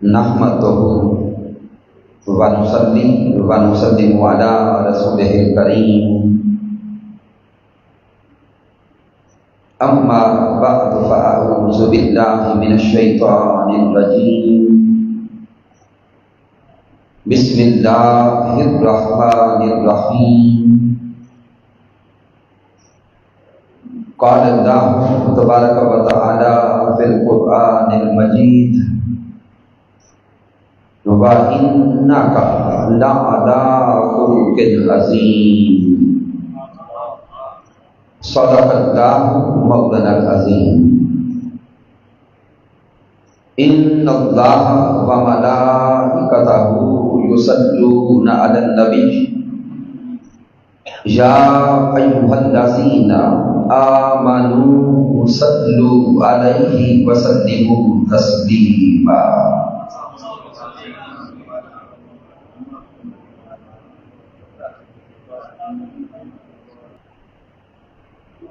نحمده ونصلي ونسلم على رسوله الكريم أما بعد فأعوذ بالله من الشيطان الرجيم بسم الله الرحمن الرحيم قال الله تبارك وتعالى في القرآن المجيد وَإِنَّكَ لَعَلَىٰ خُلُقٍ عَظِيمٍ صدق الله مولانا العظيم إن الله وملائكته يصلون على النبي يا أيها الذين آمنوا صلوا عليه وسلموا تسليما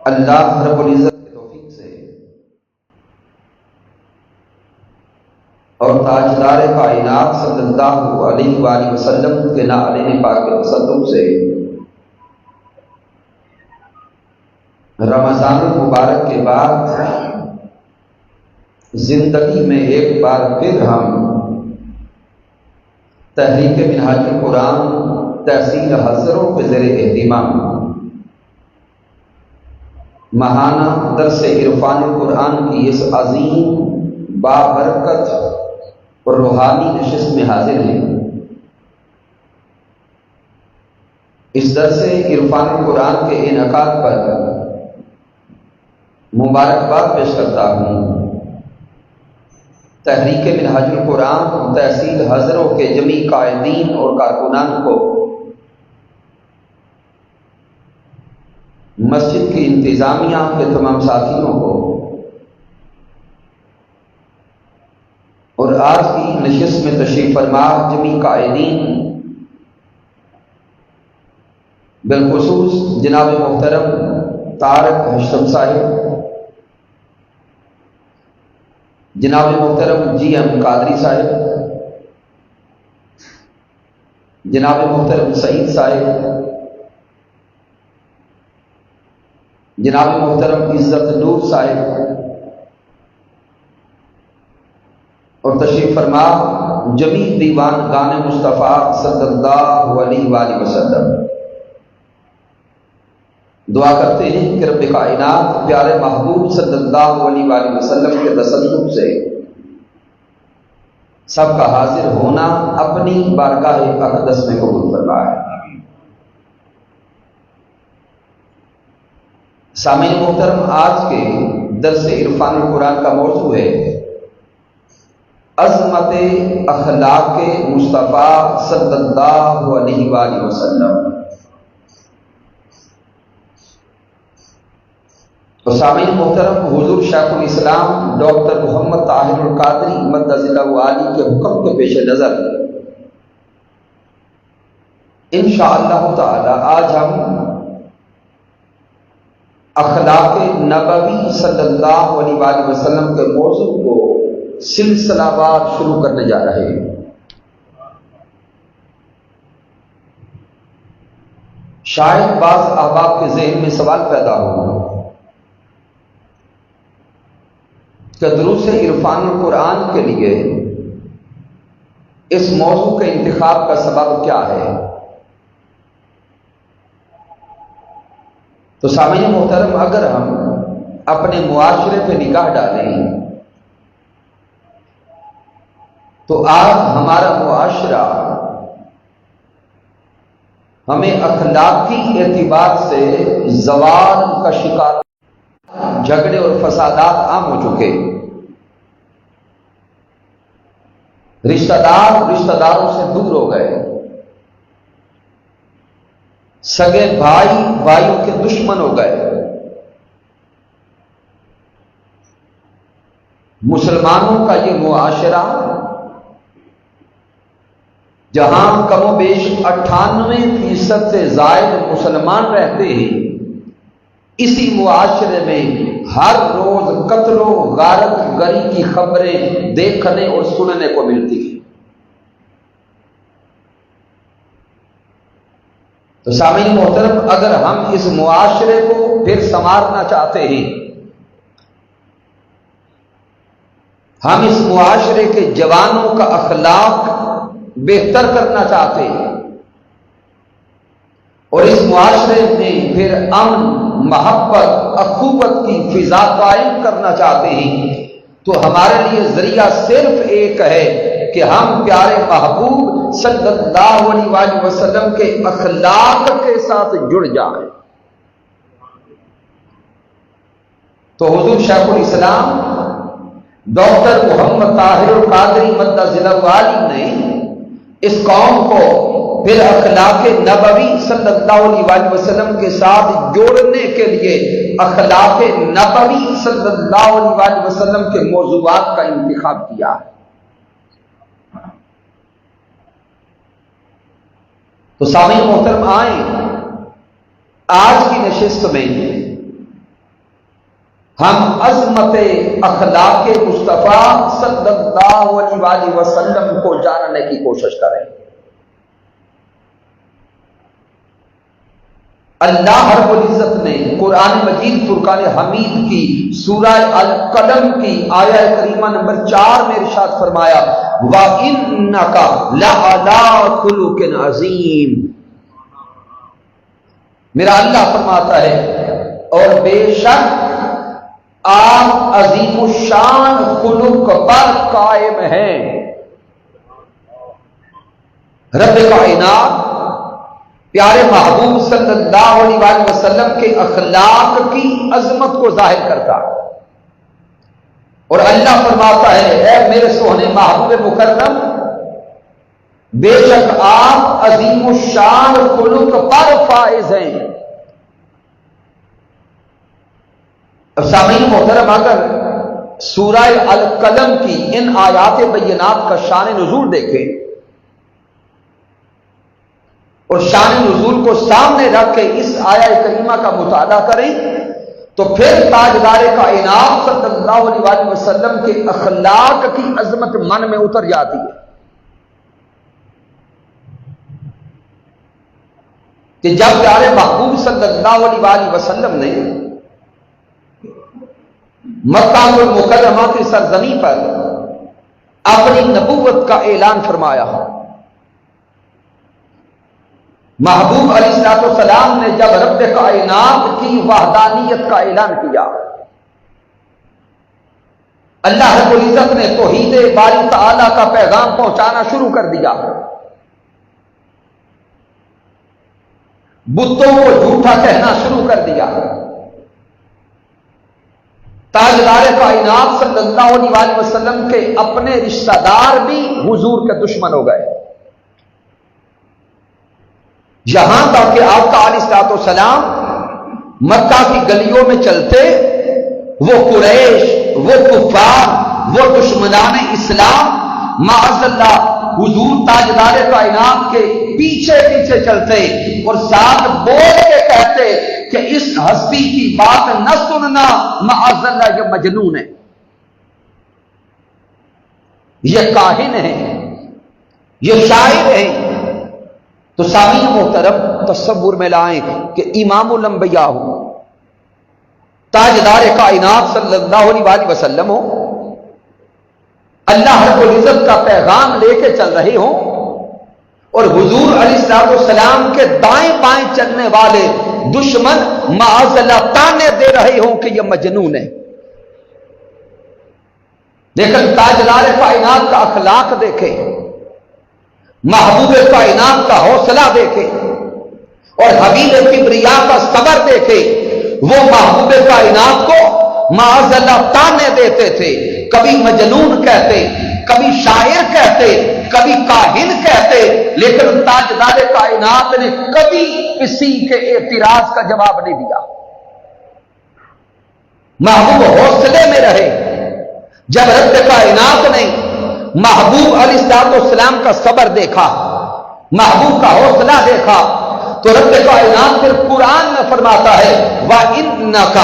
اللہ رب العزت کے توفیق سے اور تاجدار کائنات صلی اللہ علیہ وآلہ وسلم کے نعلین پاک کے تصدق سے رمضان المبارک کے بعد زندگی میں ایک بار پھر ہم تحریک منہاج القرآن تحصیل حضروں کے زیر اہتمام ماہانہ درس عرفان قرآن کی اس عظیم بابرکت اور روحانی نشست میں حاضر ہیں۔ اس درس عرفان قرآن کے انعقاد پر مبارکباد پیش کرتا ہوں تحریک منہاج القرآن تحصیل حضروں کے جمیع قائدین اور کارکنان کو، مسجد کی انتظامیہ کے تمام ساتھیوں کو، اور آج کی نشست میں تشریف فرما جمیع قائدین، بالخصوص جناب محترم طارق اشرف صاحب، جناب محترم جی ایم قادری صاحب، جناب محترم سعید صاحب، جناب محترم عزت نور صاحب، اور تشریف فرما جمیع دیوان گان مصطفیٰ صلی اللہ علیہ وآلہ وسلم۔ دعا کرتے ہیں کہ رب کائنات پیارے محبوب صلی اللہ علیہ وآلہ وسلم کے تصدق سے سب کا حاضر ہونا اپنی بارگاہ اقدس میں قبول فرمائے۔ سامعین محترم، آج کے درس عرفان القرآن کا موضوع ہے عظمت اخلاق مصطفیٰ صلی اللہ علیہ وآلہ وسلم۔ تو سامعین محترم، حضور شیخ الاسلام ڈاکٹر محمد طاہر القادری مدظ اللہ عالی کے حکم کے پیش نظر انشاءاللہ تعالی آج ہم اخلاق نبوی صلی اللہ علیہ وآلہ وسلم کے موضوع کو سلسلہ وار شروع کرنے جا رہے ہیں۔ شاید بعض احباب کے ذہن میں سوال پیدا ہو کہ دروس عرفان القرآن کے لیے اس موضوع کے انتخاب کا سبب کیا ہے؟ تو سامعین محترم، اگر ہم اپنے معاشرے پہ نگاہ ڈالیں تو آج ہمارا معاشرہ ہمیں اخلاقی اعتبار سے زوال کا شکار، جھگڑے اور فسادات عام ہو چکے، رشتہ دار رشتہ داروں سے دور ہو گئے، سگے بھائی بھائیوں کے دشمن ہو گئے، مسلمانوں کا یہ معاشرہ جہاں کم و بیش 98% سے زائد مسلمان رہتے ہیں، اسی معاشرے میں ہر روز قتل و غارت گری کی خبریں دیکھنے اور سننے کو ملتی ہیں۔ تو سامعین محترم، اگر ہم اس معاشرے کو پھر سنوارنا چاہتے ہیں، ہم اس معاشرے کے جوانوں کا اخلاق بہتر کرنا چاہتے ہیں اور اس معاشرے میں پھر امن، محبت، اخوت کی فضا قائم کرنا چاہتے ہیں، تو ہمارے لیے ذریعہ صرف ایک ہے کہ ہم پیارے محبوب صلی اللہ علیہ وآلہ وسلم کے اخلاق کے ساتھ جڑ جائیں۔ تو حضور شیخ الاسلام ڈاکٹر محمد طاہر القادری مدد ذلہ عالی نے اس قوم کو پھر اخلاق نبوی صلی اللہ علیہ وآلہ وسلم کے ساتھ جوڑنے کے لیے اخلاق نبوی صلی اللہ علیہ وآلہ وسلم کے موضوعات کا انتخاب کیا ہے۔ تو سامعین محترم، آئیں آج کی نشست میں ہم عظمت اخلاق مصطفیٰ صلی اللہ علیہ وآلہ وسلم کو جاننے کی کوشش کریں۔ اللہ رب العزت نے قرآن مجید فرقان حمید کی سورہ القلم کی آیہ کریمہ نمبر 4 میں ارشاد فرمایا وَإِنَّكَ لَعَلَىٰ خُلُقٍ عَظِيمٍ۔ میرا اللہ فرماتا ہے اور بے شک آپ عظیم الشان خلق پر قائم ہیں۔ رب کائنات پیارے محبوب صلی اللہ علیہ وآلہ وسلم کے اخلاق کی عظمت کو ظاہر کرتا اور اللہ فرماتا ہے اے میرے سوہنے محبوب مکرم، بے شک آپ عظیم الشان خلق پر فائز ہیں۔ اب سامعین محترم، اگر سورہ القلم کی ان آیات بینات کا شان نزول دیکھیں اور شان نزول کو سامنے رکھ کے اس آیہ کریمہ کا مطالعہ کریں تو پھر تاجدار کائنات صلی اللہ علیہ وآلہ وسلم کے اخلاق کی عظمت من میں اتر جاتی ہے کہ جب پیارے محبوب صلی اللہ علیہ وآلہ وسلم نے مکہ المکرمہ کی سرزمین پر اپنی نبوت کا اعلان فرمایا، محبوب علیہ السلام نے جب رب کائنات کی وحدانیت کا اعلان کیا، اللہ رب العزت نے توحید باری تعالیٰ کا پیغام پہنچانا شروع کر دیا، بتوں کو جھوٹا کہنا شروع کر دیا، تاجدار کائنات صلی اللہ علیہ وآلہ وسلم کے اپنے رشتہ دار بھی حضور کے دشمن ہو گئے، یہاں تک کہ آقا علیہ السلام مکہ کی گلیوں میں چلتے، وہ قریش، وہ کفار، وہ دشمنان اسلام معاذ اللہ حضور تاجدار کائنات کے پیچھے پیچھے چلتے اور ساتھ بول کے کہتے کہ اس ہستی کی بات نہ سننا، معاذ اللہ یہ مجنون ہے، یہ کاہن ہے، یہ شاعر ہے۔ تو سامعین محترم، تصور میں لائیں کہ امام الانبیاء ہو، تاجدار کائنات صلی اللہ علیہ وآلہ وسلم ہو، اللہ رب العزت کا پیغام لے کے چل رہے ہوں اور حضور علیہ السلام کے دائیں بائیں چلنے والے دشمن معاذ اللہ تانے دے رہے ہوں کہ یہ مجنون ہے، لیکن تاجدار کائنات کا اخلاق دیکھے، محبوب کائنات کا حوصلہ دیکھے اور حبیب کبریا کا صبر دیکھے، وہ محبوب کائنات کو معاذ اللہ تانے دیتے تھے، کبھی مجنون کہتے، کبھی شاعر کہتے، کبھی کاہن کہتے، لیکن تاجدار کائنات نے کبھی کسی کے اعتراض کا جواب نہیں دیا، محبوب حوصلے میں رہے۔ جب رب کائنات نے محبوب علیہ السلام کا صبر دیکھا، محبوب کا حوصلہ دیکھا، تو رب کائنات پھر قرآن میں فرماتا ہے وَإِنَّكَ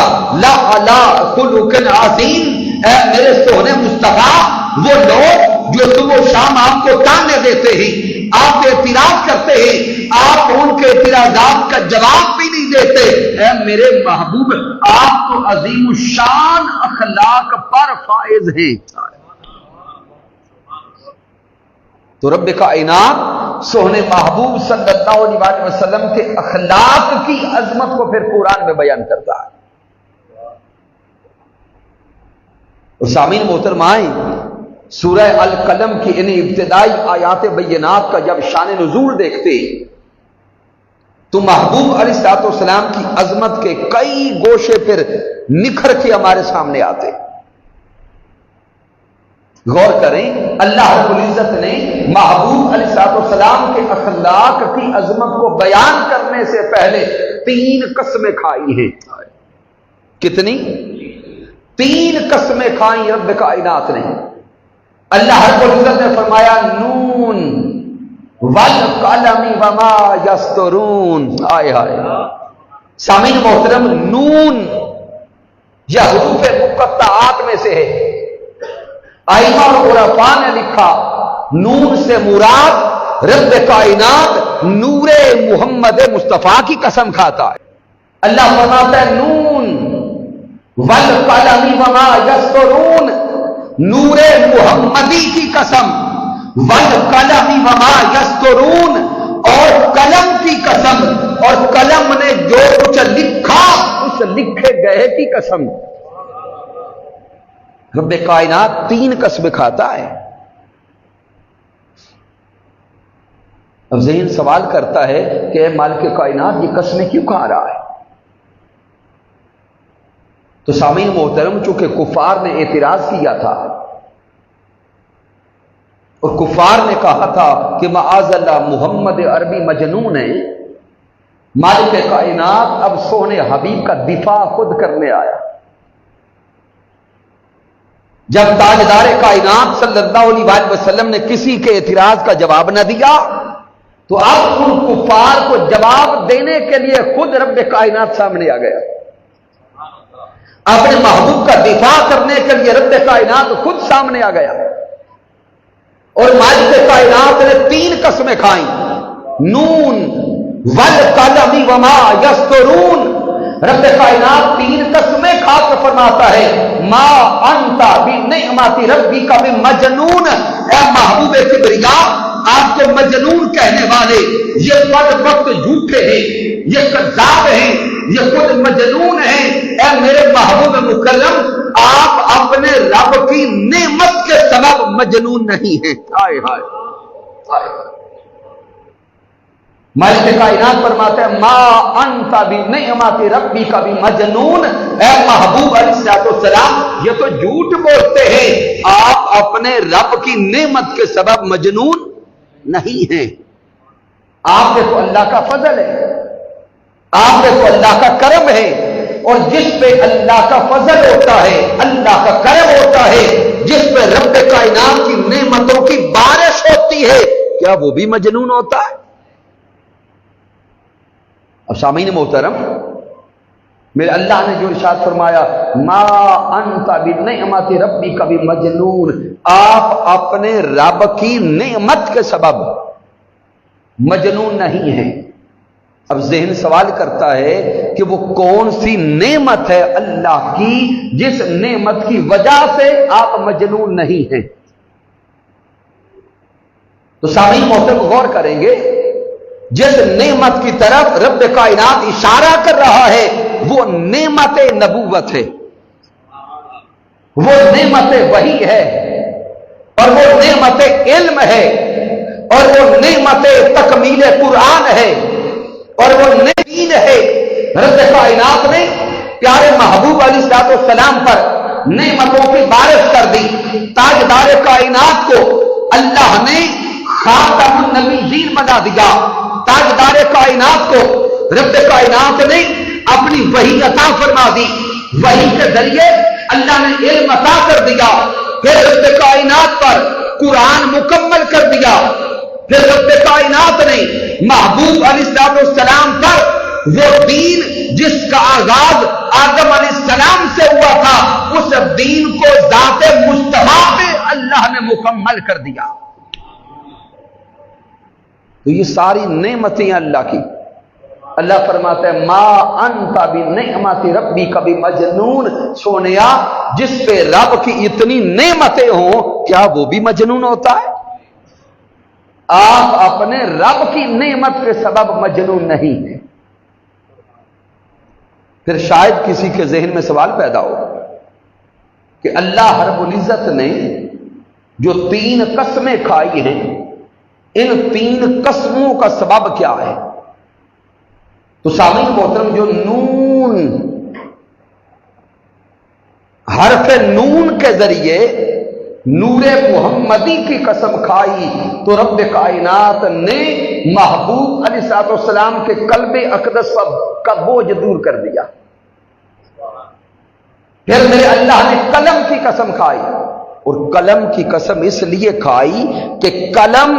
لَعَلَىٰ خُلُقٍ عَظِيمٍ، اے میرے سونے مصطفیٰ، وہ لوگ جو صبح و شام آپ کو تانے دیتے ہیں، آپ اعتراض کرتے ہیں، آپ ان کے اعتراضات کا جواب بھی نہیں دیتے، اے میرے محبوب آپ تو عظیم الشان اخلاق پر فائز ہیں۔ تو رب کائنات سونے محبوب صلی اللہ علیہ وسلم کے اخلاق کی عظمت کو پھر قرآن میں بیان کرتا ہے۔ اور سامعین محترم آئیں، سورہ القلم کی ان ابتدائی آیات بینات کا جب شان نزول دیکھتے تو محبوب علیہ الصلوۃ والسلام کی عظمت کے کئی گوشے پھر نکھر کے ہمارے سامنے آتے۔ غور کریں، اللہ رب العزت نے محبوب علیہ الصلوۃ والسلام کے اخلاق کی عظمت کو بیان کرنے سے پہلے 3 قسمیں کھائی ہیں۔ کتنی؟ 3 قسمیں کھائیں رب کائنات نے۔ اللہ رب العزت نے فرمایا نون والقلم وما یسطرون، آئے ہائے سامعین محترم، نون یہ حروف مقطعات میں سے ہے۔ ائمہ اور عرفاء نے لکھا نون سے مراد رب کائنات نور محمد مصطفیٰ کی قسم کھاتا ہے۔ اللہ فرماتا ہے نون والقلم وما یسطرون، نور محمدی کی قسم، والقلم وما یسطرون، اور قلم کی قسم، اور قلم نے جو کچھ لکھا اس لکھے گئے کی قسم۔ رب کائنات 3 قسمیں کھاتا ہے۔ اب ذہن سوال کرتا ہے کہ اے مالک کائنات یہ قسمیں کیوں کھا رہا ہے؟ تو سامعین محترم، چونکہ کفار نے اعتراض کیا تھا اور کفار نے کہا تھا کہ معاذ اللہ محمد عربی مجنون ہے، مالک کائنات اب سونے حبیب کا دفاع خود کرنے آیا۔ جب تاجدار کائنات صلی اللہ علیہ وسلم نے کسی کے اعتراض کا جواب نہ دیا تو اب ان کفار کو جواب دینے کے لیے خود رب کائنات سامنے آ گیا۔ اپنے محبوب کا دفاع کرنے کے لیے رب کائنات خود سامنے آ گیا، اور مالک کائنات نے 3 قسمیں کھائیں، نون والقلم وما یسطرون۔ رب کائنات 3 قسمیں کھا کر فرماتا ہے ما انت بنعمت ربک بمجنون، اے محبوب کبریا آپ کو مجنون کہنے والے یہ بد وقت جھوٹے ہیں، یہ کذاب ہیں، یہ خود مجنون ہیں۔ اے میرے محبوب مکرم آپ اپنے رب کی نعمت کے سبب مجنون نہیں ہیں۔ ہائے ہائے مالک کائنات فرماتے ہیں ما انت بنعمت ربک بمجنون، اے محبوب علیہ الصلوۃ والسلام یہ تو جھوٹ بولتے ہیں، آپ اپنے رب کی نعمت کے سبب مجنون نہیں ہیں۔ آپ پہ تو اللہ کا فضل ہے، آپ پہ تو اللہ کا کرم ہے، اور جس پہ اللہ کا فضل ہوتا ہے، اللہ کا کرم ہوتا ہے، جس پہ رب کائنات کی نعمتوں کی بارش ہوتی ہے، کیا وہ بھی مجنون ہوتا ہے؟ اب سامعین محترم، میرے اللہ نے جو ارشاد فرمایا ما انت بنعمت ربک بمجنون، آپ اپنے رب کی نعمت کے سبب مجنون نہیں ہیں۔ اب ذہن سوال کرتا ہے کہ وہ کون سی نعمت ہے اللہ کی جس نعمت کی وجہ سے آپ مجنون نہیں ہیں؟ تو سامعین محترم غور کریں گے، جس نعمت کی طرف رب کائنات اشارہ کر رہا ہے وہ نعمت نبوت ہے، وہ نعمت وحی ہے، اور وہ نعمت علم ہے، اور وہ نعمت تکمیل قرآن ہے، اور وہ دین ہے۔ رب کائنات نے پیارے محبوب علیہ الصلوۃ والسلام پر نعمتوں کی بارش کر دی۔ تاجدار کائنات کو اللہ نے خاتم النبیین بنا دیا، تاجدار کائنات کو رب کائنات نے اپنی وحی عطا فرما دی، وحی کے ذریعے اللہ نے علم عطا کر دیا، پھر رب کائنات پر قرآن مکمل کر دیا، پھر رب کائنات نے محبوب علیہ السلام پر وہ دین جس کا آغاز آدم علیہ السلام سے ہوا تھا، اس دین کو ذات مصطفیٰ پہ اللہ نے مکمل کر دیا۔ تو یہ ساری نعمتیں اللہ کی۔ اللہ فرماتا ہے ما انت بنعمت ربی کبھی مجنون، سونیا جس پہ رب کی اتنی نعمتیں ہوں کیا وہ بھی مجنون ہوتا ہے؟ آپ اپنے رب کی نعمت کے سبب مجنون نہیں ہیں۔ پھر شاید کسی کے ذہن میں سوال پیدا ہو کہ اللہ رب العزت نے جو 3 قسمیں کھائی ہیں، ان 3 قسموں کا سبب کیا ہے؟ تو سامعین محترم، جو نون حرف نون کے ذریعے نور محمدی کی قسم کھائی تو رب کائنات نے محبوب علیہ السلام کے قلب اقدس کا بوجھ دور کر دیا۔ پھر میرے اللہ نے قلم کی قسم کھائی، اور قلم کی قسم اس لیے کھائی کہ قلم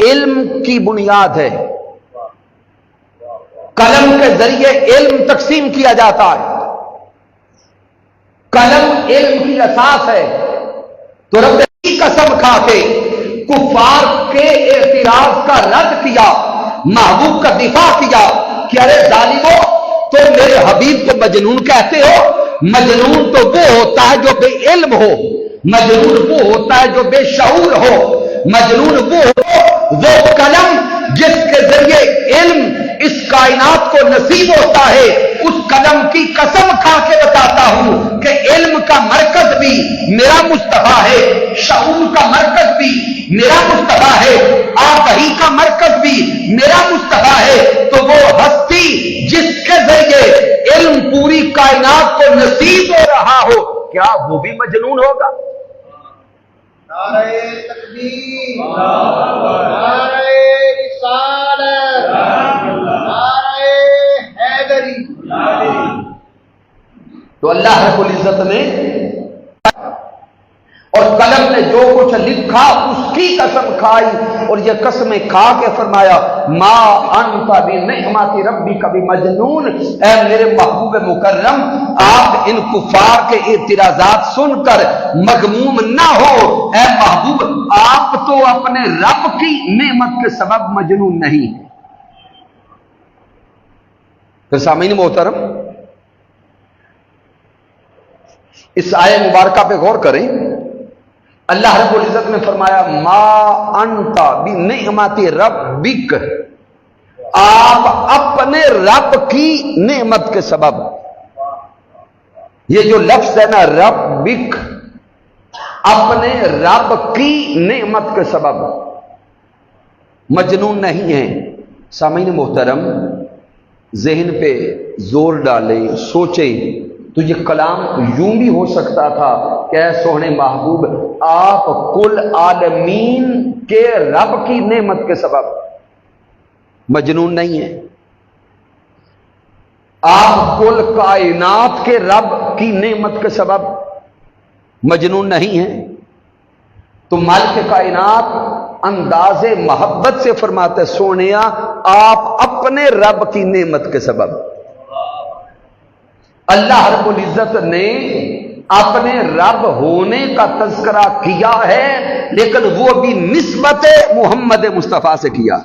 علم کی بنیاد ہے، قلم کے ذریعے علم تقسیم کیا جاتا ہے، قلم علم کی اساس ہے۔ تو رب کی قسم کھا کے کفار کے اعتراض کا رد کیا، محبوب کا دفاع کیا کہ ارے ظالمو، تم میرے حبیب کو مجنون کہتے ہو؟ مجنون تو وہ ہوتا ہے جو بے علم ہو، مجنون وہ ہوتا ہے جو بے شعور ہو، مجنون وہ قلم جس کے ذریعے علم اس کائنات کو نصیب ہوتا ہے۔ اس قلم کی قسم کھا کے بتاتا ہوں کہ علم کا مرکز بھی میرا مصطفیٰ ہے، شعور کا مرکز بھی میرا مصطفیٰ ہے، آگہی کا مرکز بھی میرا مصطفیٰ ہے۔ تو وہ ہستی جس کے ذریعے علم پوری کائنات کو نصیب ہو رہا ہو، کیا وہ بھی مجنون ہوگا؟ نعرہ تکبیر، نعرہ رسالت، نعرہ حیدری۔ تو اللہ رب العزت نے اور قلم نے جو کچھ لکھا اس کی قسم کھائی، اور یہ قسمیں کھا کے فرمایا ما انت بنعمت ربک بمجنون، اے میرے محبوب مکرم، آپ ان کفار کے اعتراضات سن کر مغموم نہ ہو۔ اے محبوب، آپ تو اپنے رب کی نعمت کے سبب مجنون نہیں۔ پھر سامعین محترم، اس آیے مبارکہ پہ غور کریں۔ اللہ رب العزت نے فرمایا ما انت بنعمت ربک، آپ اپنے رب کی نعمت کے سبب، یہ جو لفظ ہے نا ربک، اپنے رب کی نعمت کے سبب مجنون نہیں ہیں۔ سامعین محترم، ذہن پہ زور ڈالیں، سوچیں تو یہ کلام یوں بھی ہو سکتا تھا کہ اے سوہنے محبوب، آپ کل عالمین کے رب کی نعمت کے سبب مجنون نہیں ہیں، آپ کل کائنات کے رب کی نعمت کے سبب مجنون نہیں ہیں۔ تو مالک کائنات انداز محبت سے فرماتے سونیا، آپ اپنے رب کی نعمت کے سبب، اللہ رب العزت نے اپنے رب ہونے کا تذکرہ کیا ہے، لیکن وہ بھی نسبت محمد مصطفیٰ سے کیا۔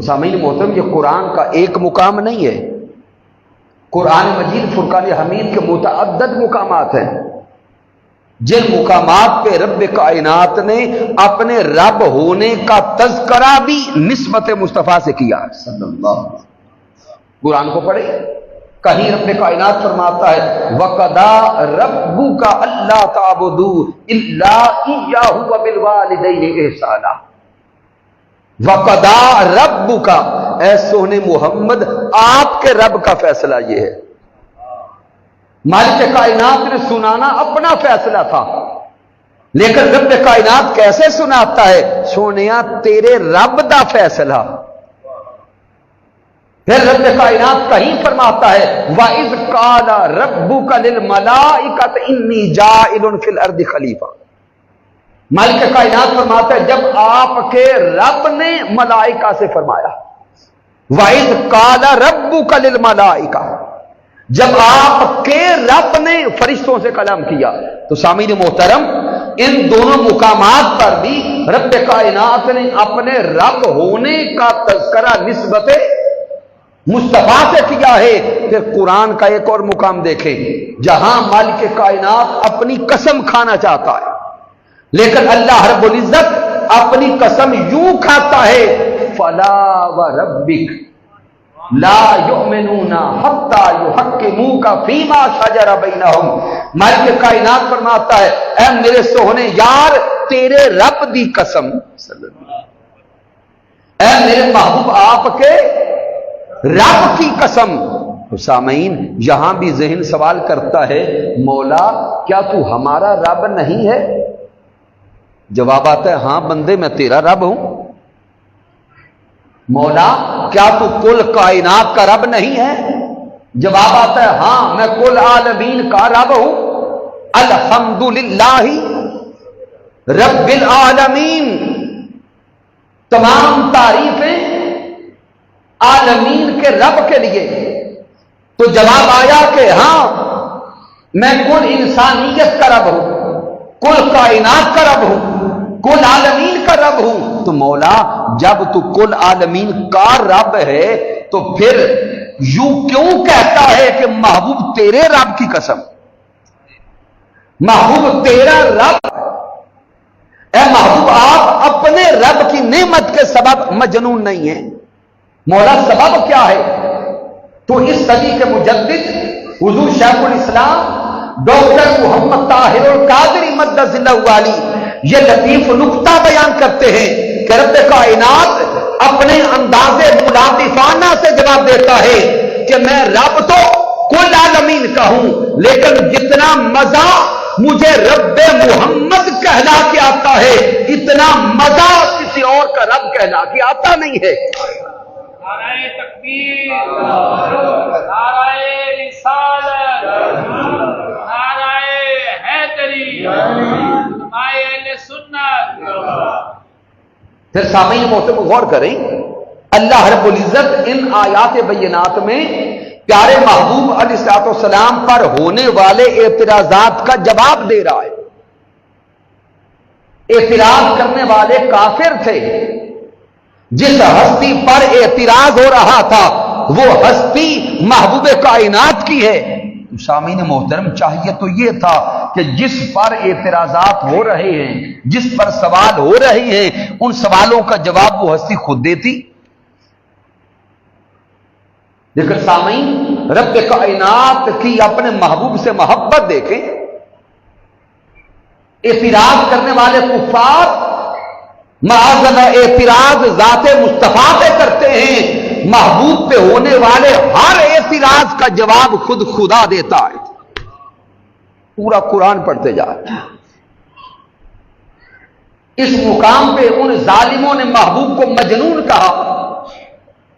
سامعین محترم، یہ قرآن کا ایک مقام نہیں ہے، قرآن مجید فرقان حمید کے متعدد مقامات ہیں، جن مقامات پہ رب کائنات نے اپنے رب ہونے کا تذکرہ بھی نسبت مصطفیٰ سے کیا۔ صلی اللہ علیہ وسلم قرآن کو پڑھے، کہیں رب کائنات فرماتا ہے وَقَضَىٰ رَبُّكَ أَلَّا تَعْبُدُوا إِلَّا إِيَّاهُ وَبِالْوَالِدَيْنِ إِحْسَانًا۔ وَقَضَىٰ رَبُّكَ، اے سونے محمد، آپ کے رب کا فیصلہ یہ ہے۔ مالک کائنات نے سنانا اپنا فیصلہ تھا، لیکن رب کائنات کیسے سناتا ہے؟ سونیا تیرے رب دا فیصلہ۔ پھر رب کائنات کہیں فرماتا ہے وَإِذْ قَالَ رَبُّكَ لِلْمَلَائِكَةِ إِنِّي جَاعِلٌ فِي الْأَرْضِ خَلِيفَةً۔ مالک کائنات فرماتا ہے جب آپ کے رب نے ملائکہ سے فرمایا وَإِذْ قَالَ رَبُّكَ لِلْمَلَائِكَةِ، جب آپ کے رب نے فرشتوں سے کلام کیا، تو سامعین محترم ان دونوں مقامات پر بھی رب کائنات نے اپنے رب ہونے کا تذکرہ نسبت مصطفیٰ سے کیا ہے۔ پھر قرآن کا ایک اور مقام دیکھیں جہاں مالک کائنات اپنی قسم کھانا چاہتا ہے، لیکن اللہ رب العزت اپنی قسم یوں کھاتا ہے فَلَا وَرَبِّكَ لَا يُؤْمِنُونَ حَتَّى يُحَكِّمُوكَ فِيمَا شَجَرَ بَيْنَهُمْ۔ مالک کائنات فرماتا ہے اے میرے سوہنے یار تیرے رب دی قسم، اے میرے محبوب آپ کے رب کی قسم۔ سامعین یہاں بھی ذہن سوال کرتا ہے مولا کیا تو ہمارا رب نہیں ہے؟ جواب آتا ہے ہاں بندے میں تیرا رب ہوں۔ مولا کیا تو کل کائنات کا رب نہیں ہے؟ جواب آتا ہے ہاں میں کل عالمین کا رب ہوں۔ الحمدللہ رب العالمین، تمام تعریفیں عالمین کے رب کے لیے۔ تو جواب آیا کہ ہاں میں کل انسانیت کا رب ہوں، کل کائنات کا رب ہوں، کل عالمین کا رب ہوں۔ تو مولا جب تو کل عالمین کا رب ہے تو پھر یوں کیوں کہتا ہے کہ محبوب تیرے رب کی قسم؟ محبوب تیرا رب، اے محبوب آپ اپنے رب کی نعمت کے سبب مجنون نہیں ہیں۔ مولا سبب کیا ہے؟ تو اس صدی کے مجدد حضور شیخ الاسلام ڈاکٹر محمد طاہر القادری مدث اللہ علیہ یہ لطیف نکتہ بیان کرتے ہیں کہ رب کائنات اپنے انداز ملاطفانہ سے جواب دیتا ہے کہ میں رب تو کل عالمین کا ہوں، لیکن جتنا مزہ مجھے رب محمد کہلا کے آتا ہے اتنا مزہ کسی اور کا رب کہلا کے آتا نہیں ہے۔ نعرہ تکبیر، نعرہ رسالت، نعرہ حیدری، نعرہ اہل سنت۔ پھر سامعین محترم غور کریں اللہ رب العزت ان آیات بینات میں پیارے محبوب علیہ الصلوۃ والسلام پر ہونے والے اعتراضات کا جواب دے رہا ہے۔ اعتراض کرنے والے کافر تھے، جس ہستی پر اعتراض ہو رہا تھا وہ ہستی محبوب کائنات کی ہے۔ سامعین محترم چاہیے تو یہ تھا کہ جس پر اعتراضات ہو رہے ہیں، جس پر سوال ہو رہے ہیں، ان سوالوں کا جواب وہ ہستی خود دیتی۔ لیکن سامعین رب کائنات کی اپنے محبوب سے محبت دیکھیں، اعتراض کرنے والے کفار معاذاللہ اعتراض ذات مصطفیٰ پہ کرتے ہیں، محبوب پہ ہونے والے ہر اعتراض کا جواب خود خدا دیتا ہے۔ پورا قرآن پڑھتے جا اس مقام پہ ان ظالموں نے محبوب کو مجنون کہا،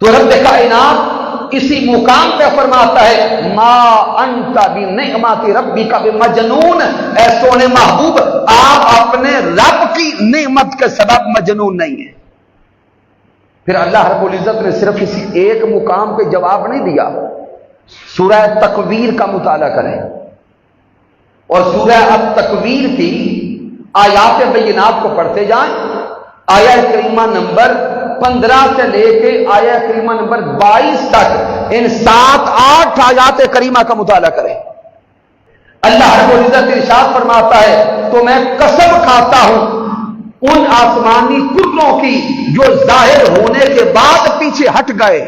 تو رب کائنات اسی مقام پہ فرماتا ہے ما انت بنعمت ربک بمجنون، اے سونے محبوب آپ اپنے رب کی نعمت کے سبب مجنون نہیں ہیں۔ پھر اللہ رب العزت نے صرف اسی ایک مقام پہ جواب نہیں دیا، سورہ تکویر کا مطالعہ کریں اور سورہ التکویر کی آیات بینات کو پڑھتے جائیں۔ آیہ کریمہ نمبر 15 سے لے کے آیہ کریمہ نمبر 22 تک ان 7-8 آیات کریمہ کا مطالعہ کریں۔ اللہ رب العزت ارشاد فرماتا ہے تو میں قسم کھاتا ہوں ان آسمانی کروں کی جو ظاہر ہونے کے بعد پیچھے ہٹ گئے۔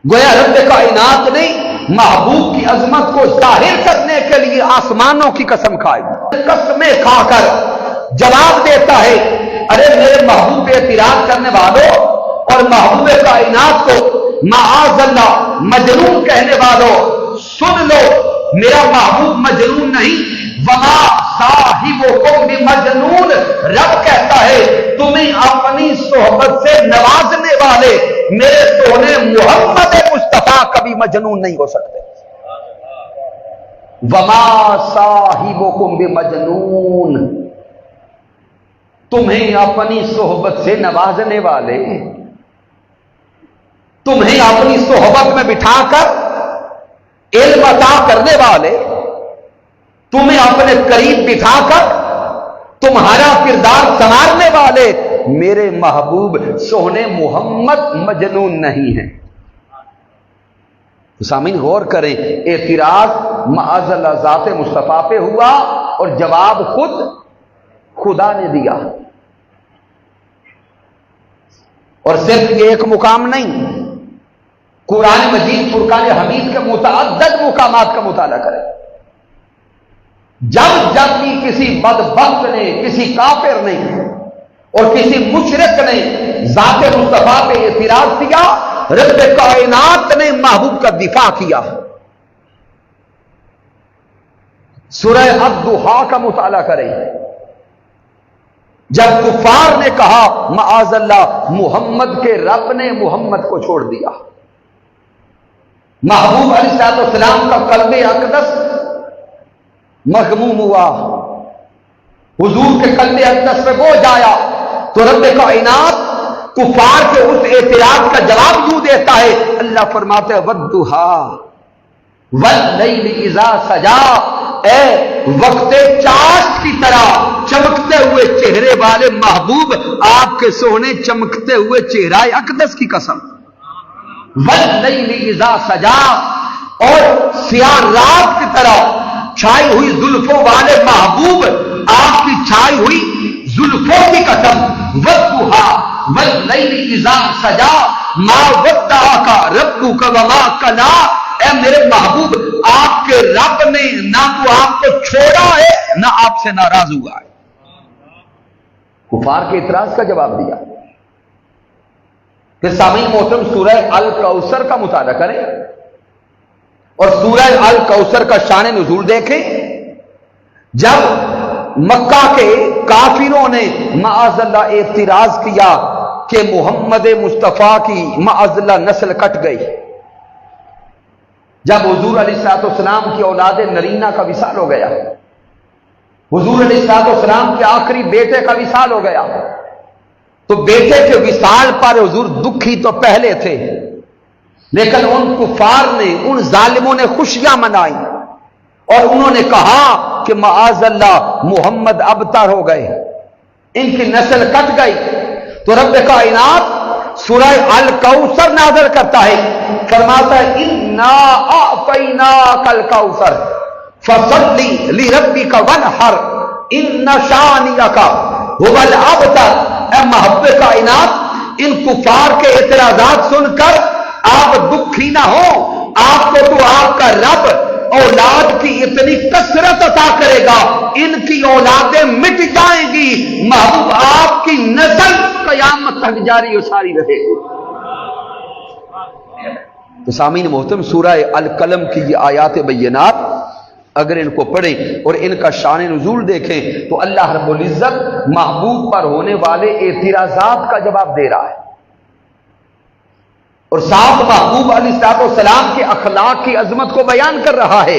گویا رب کائنات نے محبوب کی عظمت کو ظاہر کرنے کے لیے آسمانوں کی قسم کھائی، قسمیں کھا کر جواب دیتا ہے ارے میرے محبوب اعتراض کرنے والوں اور محبوب کائنات کو معاذ اللہ مجنون کہنے والوں، سن لو میرا محبوب مجنون نہیں، وما صاحبکم بمجنون، رب کہتا ہے تمہیں اپنی صحبت سے نوازنے والے میرے سونے محمد مصطفیٰ کبھی مجنون نہیں ہو سکتے۔ وما صاحبکم بمجنون، تمہیں اپنی صحبت سے نوازنے والے، تمہیں اپنی صحبت میں بٹھا کر علم عطا کرنے والے، تمہیں اپنے قریب بٹھا کر تمہارا کردار سنوارنے والے میرے محبوب سونے محمد مجنون نہیں ہیں۔ سامعین غور کریں، اعتراض معاذ اللہ ذات مصطفیٰ پہ ہوا اور جواب خود خدا نے دیا۔ اور صرف یہ ایک مقام نہیں، قرآن مجید فرقان حمید کے متعدد مقامات کا مطالعہ کریں۔ جب بھی کسی بدبخت نے، کسی کافر نے اور کسی مشرک نے ذات مصطفیٰ پہ اعتراض کیا، رب کائنات نے محبوب کا دفاع کیا۔ سورہ الضحیٰ کا مطالعہ کریں، جب کفار نے کہا معاذ اللہ محمد کے رب نے محمد کو چھوڑ دیا، محبوب علیہ السلام کا قلب اقدس مغموم ہوا، حضور کے قلب اقدس پہ بوجھ آیا، تو رب کائنات کفار کے اس اعتراض کا جواب یوں دیتا ہے، اللہ فرماتے ہیں والضحیٰ واللیل اذا سجا، اے وقت چاشت کی طرح چمکتے ہوئے چہرے والے محبوب، آپ کے سونے چمکتے ہوئے چہرہ اقدس کی قسم، واللیل اذا سجا، اور سیاہ رات کی طرح چھائی ہوئی زلفوں والے محبوب، آپ کی چھائی ہوئی زلفوں کی قسم، والضحیٰ واللیل اذا سجا ما ودعک ربک وما قلی، اے میرے محبوب آپ کے رب نے نہ تو آپ کو چھوڑا ہے نہ آپ سے ناراض ہوا ہے۔ کفار کے اعتراض کا جواب دیا۔ پھر سامعین محترم سورہ الکوثر کا مطالعہ کریں اور سورہ الکوثر کا شان نزول دیکھیں۔ جب مکہ کے کافروں نے معاذ اللہ اعتراض کیا کہ محمد مصطفیٰ کی معاذ اللہ نسل کٹ گئی، جب حضور علیہ السلام کی اولاد نرینہ کا وصال ہو گیا، حضور علیہ السلام کے آخری بیٹے کا وصال ہو گیا، تو بیٹے کے وصال پر حضور دکھی تو پہلے تھے، لیکن ان کفار نے، ان ظالموں نے خوشیاں منائی اور انہوں نے کہا کہ معاذ اللہ محمد ابتر ہو گئے، ان کی نسل کٹ گئی۔ تو رب کائنات سورہ الکوثر نازل کرتا ہے، فرماتا ہے انا اعطیناک الکوثر فصلی لربک وانحر ان شانئک هو الابتر۔ اے محبوب کائنات، ان کفار کے اعتراضات سن کر آپ دکھی نہ ہو، آپ کو تو آپ کا رب اولاد کی اتنی کثرت عطا کرے گا، ان کی اولادیں مٹ جائیں گی، محبوب آپ کی نسل قیامت تک جاری و ساری رہے گی۔ تو سامعین محترم سورہ القلم کی یہ آیات بینات اگر ان کو پڑھیں اور ان کا شان نزول دیکھیں تو اللہ رب العزت محبوب پر ہونے والے اعتراضات کا جواب دے رہا ہے، اور ساتھ محبوب علیہ السلام کے اخلاق کی عظمت کو بیان کر رہا ہے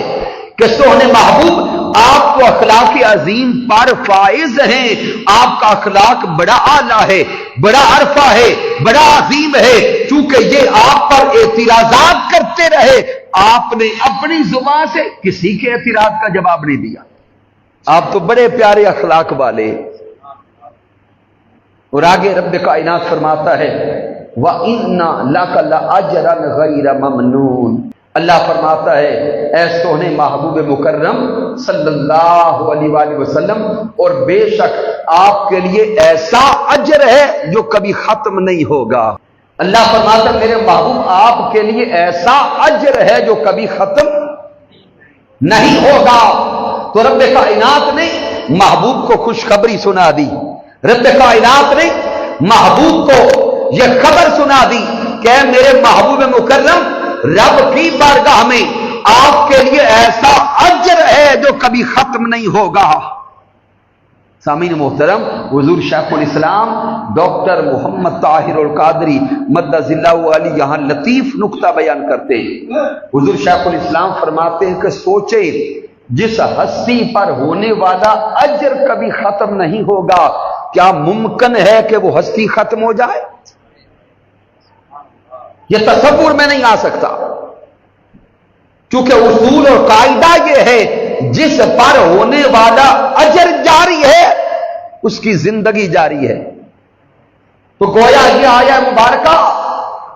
کہ سونے محبوب آپ کو اخلاق عظیم پر فائز ہیں، آپ کا اخلاق بڑا اعلیٰ ہے، بڑا عرفہ ہے، بڑا عظیم ہے، چونکہ یہ آپ پر اعتراضات کرتے رہے، آپ نے اپنی زبان سے کسی کے اعتراض کا جواب نہیں دیا، آپ تو بڑے پیارے اخلاق والے۔ اور آگے رب کائنات فرماتا ہے وَإِنَّ لَكَ لَأَجْرًا غَيْرَ مَمْنُونٍ، اللہ فرماتا ہے اے سونے محبوب مکرم صلی اللہ علیہ وآلہ وسلم، اور بے شک آپ کے لیے ایسا اجر ہے جو کبھی ختم نہیں ہوگا۔ اللہ فرماتا ہے میرے محبوب آپ کے لیے ایسا اجر ہے جو کبھی ختم نہیں ہوگا۔ تو رب کائنات نے محبوب کو خوشخبری سنا دی، رب کائنات نے محبوب کو یہ خبر سنا دی کہ اے میرے محبوب مکرم، رب کی بارگاہ میں آپ کے لیے ایسا اجر ہے جو کبھی ختم نہیں ہوگا۔ سامعین محترم، حضور شیخ الاسلام ڈاکٹر محمد طاہر القادری مدد اللہ علی یہاں لطیف نکتہ بیان کرتے ہیں۔ حضور شیخ الاسلام فرماتے ہیں کہ سوچے جس ہستی پر ہونے والا اجر کبھی ختم نہیں ہوگا، کیا ممکن ہے کہ وہ ہستی ختم ہو جائے؟ یہ تصور میں نہیں آ سکتا، کیونکہ اصول اور قاعدہ یہ ہے جس پر ہونے والا اجر جاری ہے اس کی زندگی جاری ہے۔ تو گویا یہ آیہ مبارکہ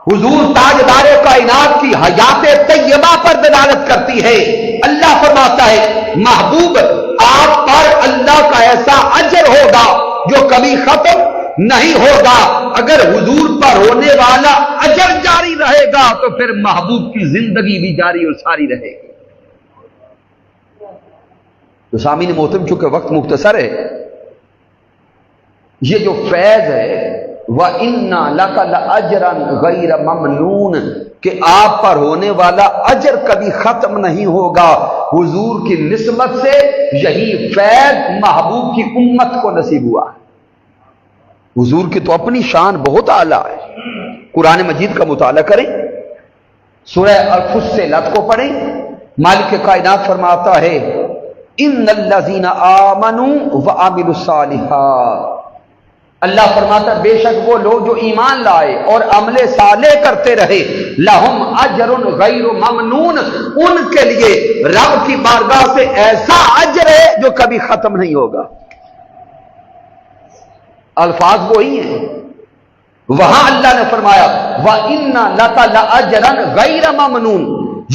حضور تاجدار کائنات کی حیات طیبہ پر دلالت کرتی ہے۔ اللہ فرماتا ہے محبوب آپ پر اللہ کا ایسا اجر ہوگا جو کبھی ختم نہیں ہوگا۔ اگر حضور پر ہونے والا اجر جاری رہے گا تو پھر محبوب کی زندگی بھی جاری اور ساری رہے گی۔ تو سامعین محترم، چونکہ وقت مختصر ہے، یہ جو فیض ہے وَإِنَّا لَكَ لَأَجْرًا غَيْرَ مَمْنُونَ کہ آپ پر ہونے والا اجر کبھی ختم نہیں ہوگا، حضور کی نسبت سے یہی فیض محبوب کی امت کو نصیب ہوا۔ حضور کی تو اپنی شان بہت اعلیٰ ہے۔ قرآن مجید کا مطالعہ کریں، سورہ الفصلت کو پڑھیں، مالک کائنات فرماتا ہے ان الذین آمنوا وعملوا الصالحات، اللہ فرماتا ہے بے شک وہ لوگ جو ایمان لائے اور عمل صالح کرتے رہے، لہم اجر غیر ممنون، ان کے لیے رب کی بارگاہ سے ایسا اجر ہے جو کبھی ختم نہیں ہوگا۔ الفاظ وہی ہیں، وہاں اللہ نے فرمایا وَإِنَّ لَكَ لَأَجْرًا غَيْرَ مَمْنُونَ،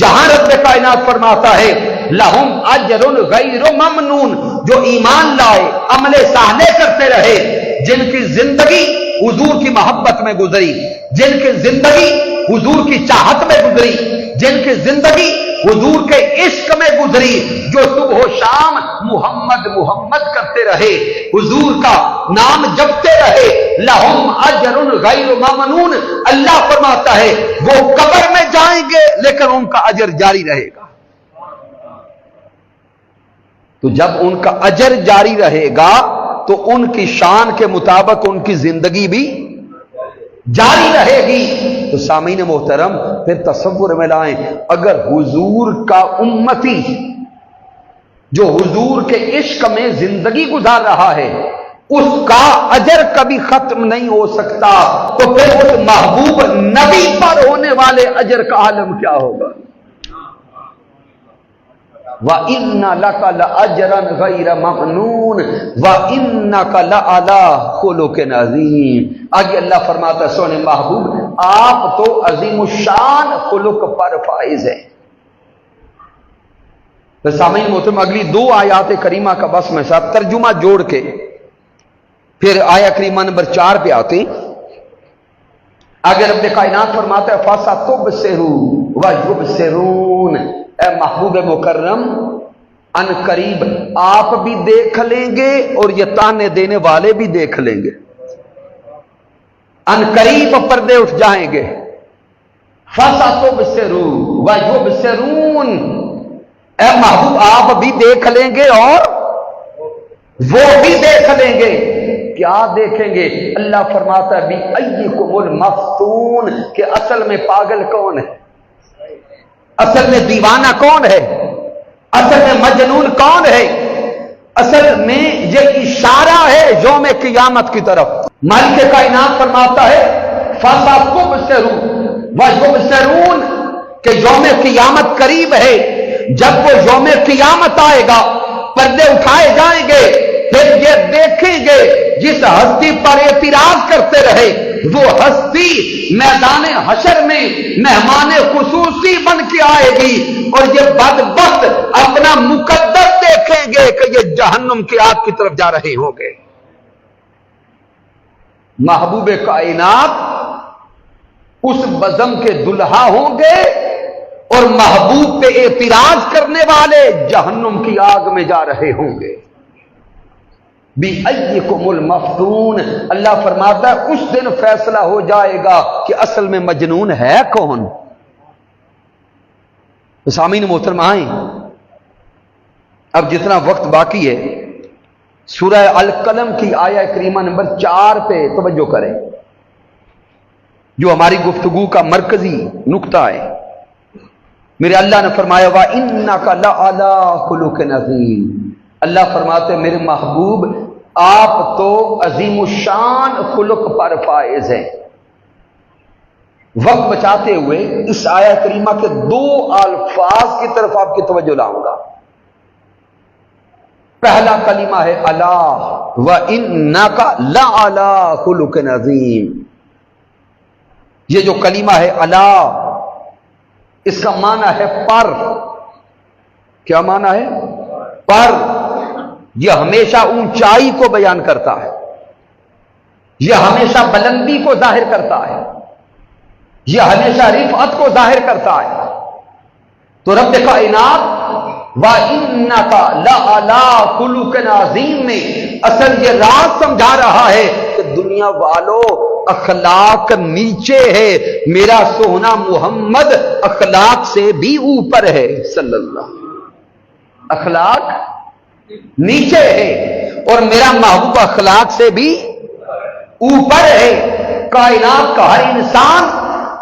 یہاں رب کائنات فرماتا ہے لہم اجر غیر ممنون، جو ایمان لائے عمل صالح کرتے رہے، جن کی زندگی حضور کی محبت میں گزری، جن کی زندگی حضور کی چاہت میں گزری، جن کی زندگی حضور کے عشق میں گزری، جو صبح و شام محمد محمد کرتے رہے، حضور کا نام جپتے رہے، لہم اجر غیر ممنون، اللہ فرماتا ہے وہ قبر میں جائیں گے لیکن ان کا اجر جاری رہے گا۔ تو جب ان کا اجر جاری رہے گا تو ان کی شان کے مطابق ان کی زندگی بھی جاری رہے گی۔ تو سامعین محترم، پھر تصور میں لائیں، اگر حضور کا امتی جو حضور کے عشق میں زندگی گزار رہا ہے اس کا اجر کبھی ختم نہیں ہو سکتا، تو پھر اس محبوب نبی پر ہونے والے اجر کا عالم کیا ہوگا؟ وَإِنَّ لَكَ لَأَجْرًا غَيْرَ مَمْنُونَ وَإِنَّكَ لَعَلَىٰ خُلُقٍ عَظِيمٍ۔ آگے اللہ فرماتا ہے سونے محبوب آپ تو عظیم الشان خلق پر فائز ہیں۔ تو سامعین محترم، اگلی دو آیات کریمہ کا بس میں ساتھ ترجمہ جوڑ کے پھر آیا کریمہ نمبر 4 پہ آتے ہیں۔ آگے رب کائنات فرماتا ہے فَسَتُبْصِرُ وَيُبْصِرُونَ، اے محبوب مکرم ان قریب آپ بھی دیکھ لیں گے اور یہ تانے دینے والے بھی دیکھ لیں گے، ان قریب پردے اٹھ جائیں گے۔ فَسَتُبْصِرُ وَيُبْصِرُونَ، اے محبوب آپ بھی دیکھ لیں گے اور وہ بھی دیکھ لیں گے۔ کیا دیکھیں گے؟ اللہ فرماتا ہے بِأَيِّكُمُ الْمَفْتُونَ کہ اصل میں پاگل کون ہے، اصل میں دیوانہ کون ہے، اصل میں مجنون کون ہے؟ اصل میں یہ اشارہ ہے یوم قیامت کی طرف۔ مالک کائنات فرماتا ہے فَسَتُبْصِرُ وَيُبْصِرُونَ کہ یوم قیامت قریب ہے۔ جب وہ یوم قیامت آئے گا پردے اٹھائے جائیں گے، پھر یہ دیکھیں گے جس ہستی پر اعتراض کرتے رہے وہ ہستی میدان حشر میں مہمان خصوصی بن کے آئے گی، اور یہ بدبخت اپنا مقدر دیکھیں گے کہ یہ جہنم کی آگ کی طرف جا رہے ہوں گے۔ محبوب کائنات اس بزم کے دلہا ہوں گے اور محبوب پہ اعتراض کرنے والے جہنم کی آگ میں جا رہے ہوں گے۔ بِأَيِّكُمُ الْمَفْتُونَ، اللہ فرماتا ہے اس دن فیصلہ ہو جائے گا کہ اصل میں مجنون ہے کون۔ سامعین محترم آئیں، اب جتنا وقت باقی ہے سورہ القلم کی آیہ کریمہ نمبر 4 پہ توجہ کریں، جو ہماری گفتگو کا مرکزی نقطہ ہے۔ میرے اللہ نے فرمایا وَإِنَّكَ لَعَلَىٰ خُلُقٍ عَظِيمٍ، اللہ فرماتے میرے محبوب آپ تو عظیم الشان خلق پر فائز ہیں۔ وقت بچاتے ہوئے اس آیہ کریمہ کے دو الفاظ کی طرف آپ کی توجہ لاؤں گا۔ پہلا کلمہ ہے الا وَإِنَّكَ لَعَلَىٰ خُلُقٍ عَظِيمٍ۔ یہ جو کلمہ ہے الا، اس کا معنی ہے پر۔ کیا معنی ہے؟ پر۔ یہ ہمیشہ اونچائی کو بیان کرتا ہے، یہ ہمیشہ بلندی کو ظاہر کرتا ہے، یہ ہمیشہ رفعت کو ظاہر کرتا ہے۔ تو رب کائنات وَإِنَّكَ لَعَلَىٰ خُلُقٍ عَظِيمٍ میں اصل یہ راز سمجھا رہا ہے کہ دنیا والوں اخلاق نیچے ہے، میرا سونا محمد اخلاق سے بھی اوپر ہے صلی اللہ۔ اخلاق نیچے ہے اور میرا محبوب اخلاق سے بھی اوپر ہے۔ کائنات کا ہر انسان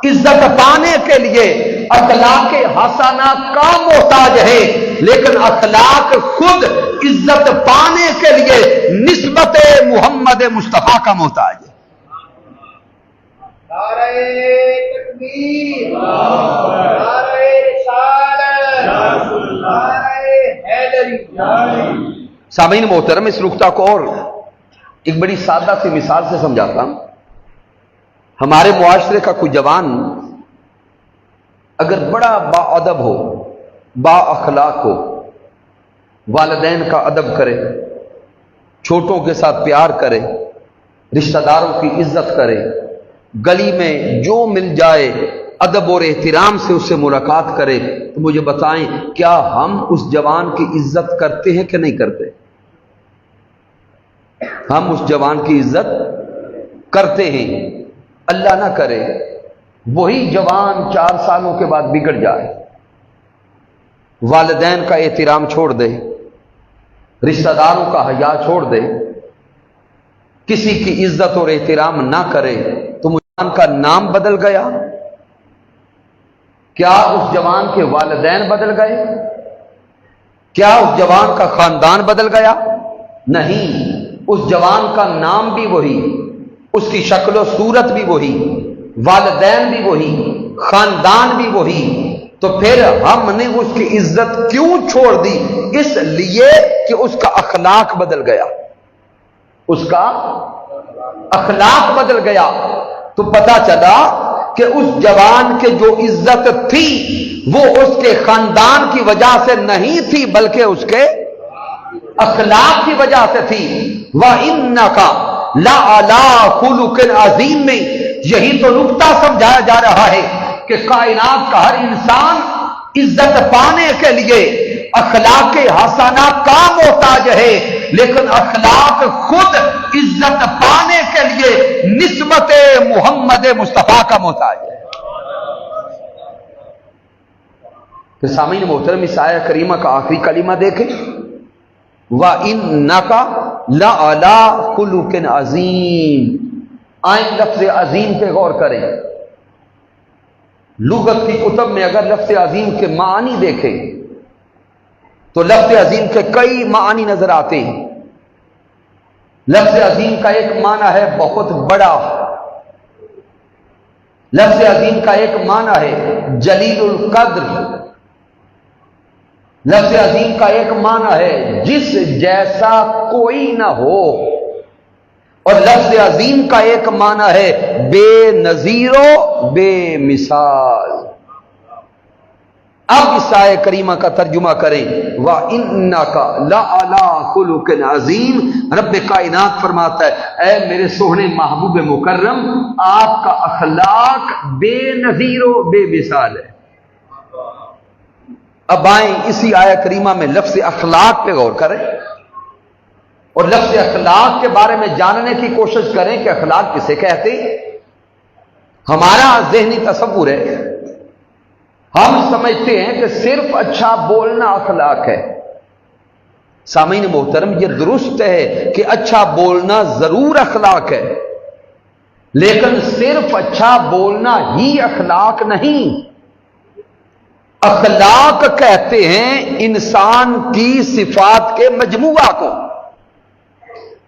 عزت پانے کے لیے اخلاق حسنہ کا محتاج ہے، لیکن اخلاق خود عزت پانے کے لیے نسبت محمد مصطفیٰ کا محتاج ہے۔ نعرہ تکبیر، نعرہ رسالت، نعرہ حیدری۔ سامعین محترم، اس نقطہ کو اور ایک بڑی سادہ سی مثال سے سمجھاتا ہوں۔ ہمارے معاشرے کا کوئی جوان اگر بڑا با ادب ہو، با اخلاق ہو، والدین کا ادب کرے، چھوٹوں کے ساتھ پیار کرے، رشتہ داروں کی عزت کرے، گلی میں جو مل جائے ادب اور احترام سے اس سے ملاقات کرے، تو مجھے بتائیں کیا ہم اس جوان کی عزت کرتے ہیں کہ نہیں کرتے؟ ہم اس جوان کی عزت کرتے ہیں۔ اللہ نہ کرے وہی جوان 4 سالوں کے بعد بگڑ جائے، والدین کا احترام چھوڑ دے، رشتہ داروں کا حیا چھوڑ دے، کسی کی عزت اور احترام نہ کرے، تو جوان کا نام بدل گیا؟ کیا اس جوان کے والدین بدل گئے؟ کیا اس جوان کا خاندان بدل گیا؟ نہیں، اس جوان کا نام بھی وہی، اس کی شکل و صورت بھی وہی، والدین بھی وہی، خاندان بھی وہی۔ تو پھر ہم نے اس کی عزت کیوں چھوڑ دی؟ اس لیے کہ اس کا اخلاق بدل گیا، اس کا اخلاق بدل گیا۔ تو پتہ چلا کہ اس جوان کے جو عزت تھی وہ اس کے خاندان کی وجہ سے نہیں تھی، بلکہ اس کے اخلاق کی وجہ سے تھی۔ وَإِنَّكَ لَعَلَىٰ خُلُقٍ عَظِيمٍ میں یہی تو نقطہ سمجھایا جا رہا ہے کہ کائنات کا ہر انسان عزت پانے کے لیے اخلاق حسنہ کا محتاج ہے، لیکن اخلاق خود عزت پانے کے لیے نسبت محمد مصطفیٰ کا محتاج ہے۔ پھر سامعین محترم، اس آیہ کریمہ کا آخری کلمہ دیکھیں، وَإِنَّكَ لَعَلَىٰ خُلُقٍ عَظِيمٍ۔ آئیں لفظ عظیم پہ غور کریں۔ لغت کی کتب میں اگر لفظ عظیم کے معنی دیکھیں تو لفظ عظیم کے کئی معنی نظر آتے ہیں۔ لفظ عظیم کا ایک معنی ہے بہت بڑا، لفظ عظیم کا ایک معنی ہے جلیل القدر، لفظ عظیم کا ایک معنی ہے جس جیسا کوئی نہ ہو، اور لفظ عظیم کا ایک معنی ہے بے نظیر و بے مثال۔ اب اس آیہ کریمہ کا ترجمہ کریں، وَإِنَّكَ لَعَلَىٰ خُلُقٍ عَظِيمٍ۔ رب کائنات فرماتا ہے اے میرے سوہنے محبوب مکرم، آپ کا اخلاق بے نظیر و بے مثال ہے۔ اب آئیں اسی آیہ کریمہ میں لفظ اخلاق پہ غور کریں اور لفظ اخلاق کے بارے میں جاننے کی کوشش کریں کہ اخلاق کسے کہتے ہیں۔ ہمارا ذہنی تصور ہے، ہم سمجھتے ہیں کہ صرف اچھا بولنا اخلاق ہے۔ سامعین محترم، یہ درست ہے کہ اچھا بولنا ضرور اخلاق ہے، لیکن صرف اچھا بولنا ہی اخلاق نہیں۔ اخلاق کہتے ہیں انسان کی صفات کے مجموعہ کو۔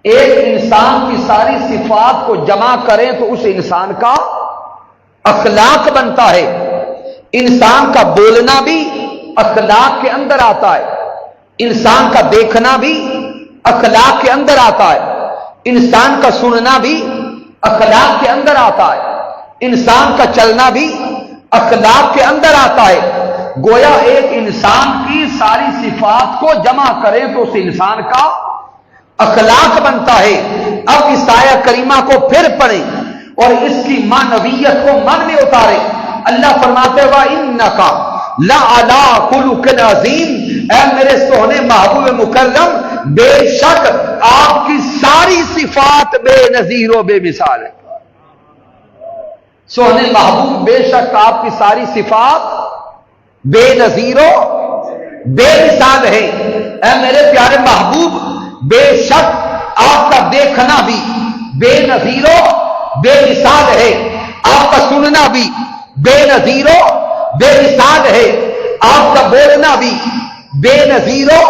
ایک انسان کی ساری صفات کو جمع کریں تو اس انسان کا اخلاق بنتا ہے. انسان کا بولنا بھی اخلاق کے اندر آتا ہے، انسان کا دیکھنا بھی اخلاق کے اندر آتا ہے، انسان کا سننا بھی اخلاق کے اندر آتا ہے، انسان کا چلنا بھی اخلاق کے اندر آتا ہے. گویا ایک انسان کی ساری صفات کو جمع کریں تو اس انسان کا اخلاق بنتا ہے. اب اس آیہ کریمہ کو پھر پڑھیں اور اس کی معنویت کو من میں اتاریں. اللہ فرماتے ہیں وَإِنَّكَ لَعَلَىٰ خُلُقٍ عَظِيمٍ، اے میرے سونے محبوب مکرم، بے شک آپ کی ساری صفات بے نظیر و بے مثال ہے. سونے محبوب بے شک آپ کی ساری صفات بے نظیر و بے مثال ہے. اے میرے پیارے محبوب، بے شک آپ کا دیکھنا بھی بے نظیر و بے مثال ہے، آپ کا سننا بھی بے نظیر و بے مثال ہے، آپ کا بولنا بھی بے نظیر و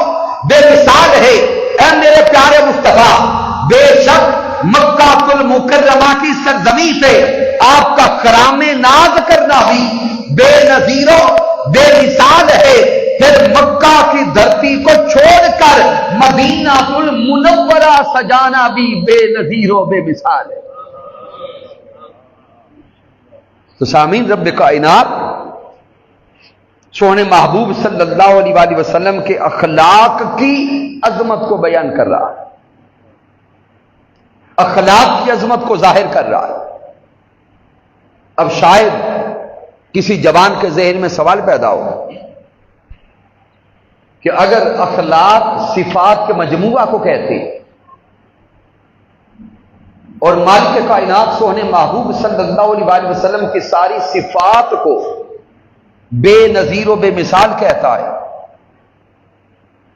بے مثال ہے. اے میرے پیارے مصطفیٰ، بے شک مکہ المکرمہ کی سرزمین سے آپ کا کرام ناز کرنا بھی بے نظیر و بے مثال ہے. پھر مکہ کی دھرتی کو چھوڑ کر مدینہ المنورہ سجانا بھی بے نظیر و بے مثال ہے. تو سامعین، رب کائنات سونے محبوب صلی اللہ علیہ وآلہ وسلم کے اخلاق کی عظمت کو بیان کر رہا ہے، اخلاق کی عظمت کو ظاہر کر رہا ہے. اب شاید کسی جوان کے ذہن میں سوال پیدا ہو کہ اگر اخلاق صفات کے مجموعہ کو کہتے اور مالک کائنات سونے محبوب صلی اللہ علیہ وآلہ وسلم کی ساری صفات کو بے نظیر و بے مثال کہتا ہے،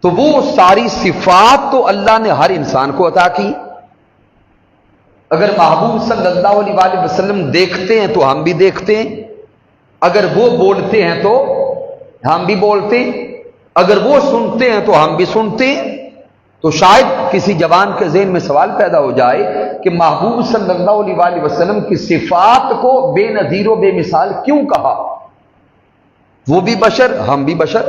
تو وہ ساری صفات تو اللہ نے ہر انسان کو عطا کی. اگر محبوب صلی اللہ علیہ وآلہ وسلم دیکھتے ہیں تو ہم بھی دیکھتے ہیں، اگر وہ بولتے ہیں تو ہم بھی بولتے ہیں، اگر وہ سنتے ہیں تو ہم بھی سنتے ہیں. تو شاید کسی جوان کے ذہن میں سوال پیدا ہو جائے کہ محبوب صلی اللہ علیہ وآلہ وسلم کی صفات کو بے نظیر و بے مثال کیوں کہا؟ وہ بھی بشر، ہم بھی بشر،